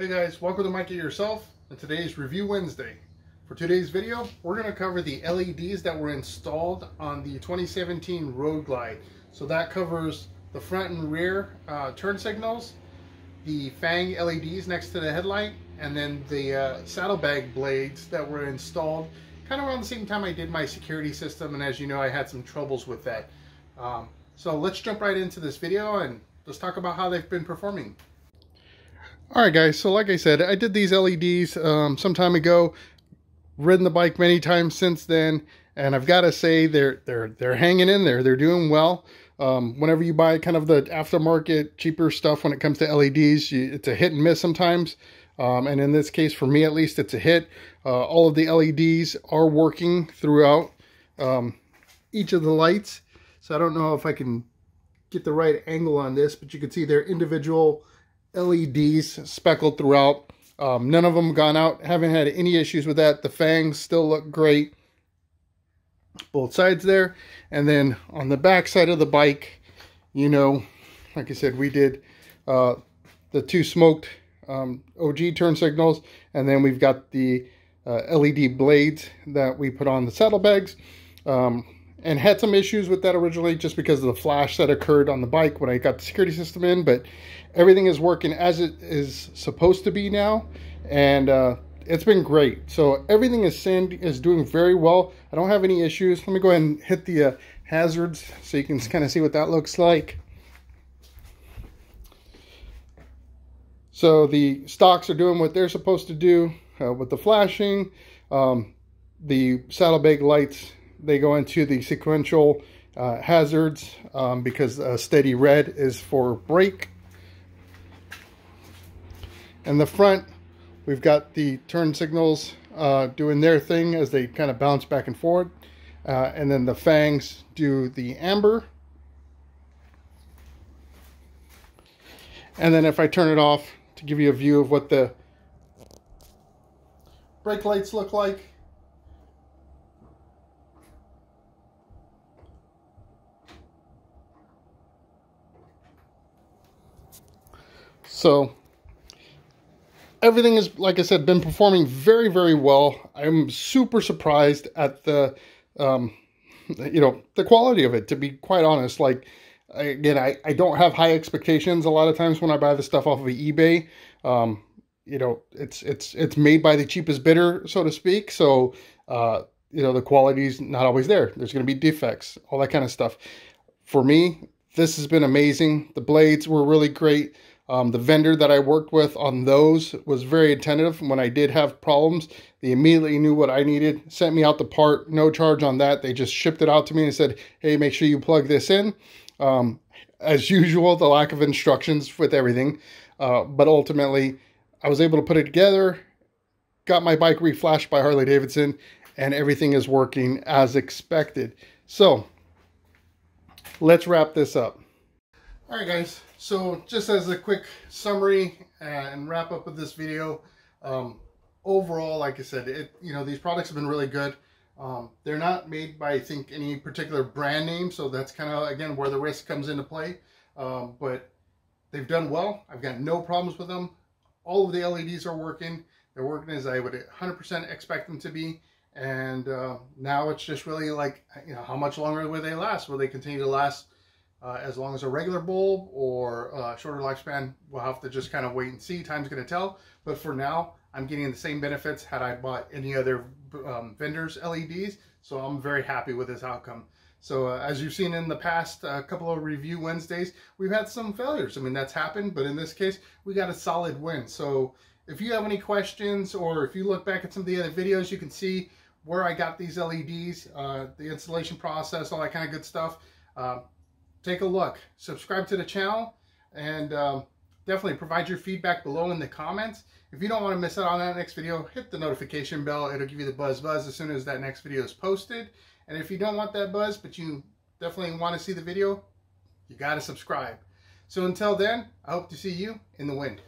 Hey guys, welcome to Make It Yourself, and today's Review Wednesday. For today's video, we're going to cover the LEDs that were installed on the 2017 Road Glide. So that covers the front and rear turn signals, the Fang LEDs next to the headlight, and then the saddlebag blades that were installed kind of around the same time I did my security system, and as you know, I had some troubles with that. So let's jump right into this video and let's talk about how they've been performing. Alright guys, so like I said, I did these LEDs some time ago, ridden the bike many times since then, and I've got to say they're hanging in there. They're doing well. Whenever you buy kind of the aftermarket cheaper stuff when it comes to LEDs, it's a hit and miss sometimes. And in this case, for me at least, it's a hit. All of the LEDs are working throughout each of the lights. So I don't know if I can get the right angle on this, but you can see they're individual LEDs speckled throughout. None of them gone out. Haven't had any issues with that. The fangs still look great. Both sides there. And then on the back side of the bike, you know, like I said, we did the two smoked OG turn signals. And then we've got the LED blades that we put on the saddlebags. And had some issues with that originally just because of the flash that occurred on the bike when I got the security system in, but everything is working as it is supposed to be now, and it's been great. So everything is doing very well. I don't have any issues. Let me go ahead and hit the hazards so you can kind of see what that looks like. So the stocks are doing what they're supposed to do with the flashing. The saddlebag lights, they go into the sequential hazards because steady red is for brake. And the front, we've got the turn signals doing their thing as they kind of bounce back and forth. And then the fangs do the amber. And then if I turn it off to give you a view of what the brake lights look like. So everything is, like I said, been performing very, very well. I'm super surprised at the, you know, the quality of it, to be quite honest. Like, again, I don't have high expectations a lot of times when I buy the stuff off of eBay. You know, it's made by the cheapest bidder, so to speak. So, you know, the quality's not always there. There's going to be defects, all that kind of stuff. For me, this has been amazing. The blades were really great. The vendor that I worked with on those was very attentive. When I did have problems, they immediately knew what I needed, sent me out the part, no charge on that. They just shipped it out to me and said, hey, make sure you plug this in. As usual, the lack of instructions with everything. But ultimately, I was able to put it together, got my bike reflashed by Harley Davidson, and everything is working as expected. So, let's wrap this up. All right, guys. So just as a quick summary and wrap up of this video, overall, like I said, you know, these products have been really good. They're not made by, I think, any particular brand name, so that's kind of, again, where the risk comes into play. But they've done well. I've got no problems with them. All of the LEDs are working. They're working as I would 100% expect them to be. And now it's just really like, you know, how much longer will they last? Will they continue to last as long as a regular bulb or shorter lifespan? We'll have to just kind of wait and see. Time's going to tell. But for now, I'm getting the same benefits had I bought any other vendor's LEDs. So I'm very happy with this outcome. So as you've seen in the past couple of Review Wednesdays, we've had some failures. I mean, that's happened. But in this case, we got a solid win. So if you have any questions, or if you look back at some of the other videos, you can see where I got these LEDs, the installation process, all that kind of good stuff. Take a look, subscribe to the channel, and definitely provide your feedback below in the comments. If you don't want to miss out on that next video, hit the notification bell. It'll give you the buzz as soon as that next video is posted. And if you don't want that buzz, but you definitely want to see the video, you got to subscribe. So until then, I hope to see you in the wind.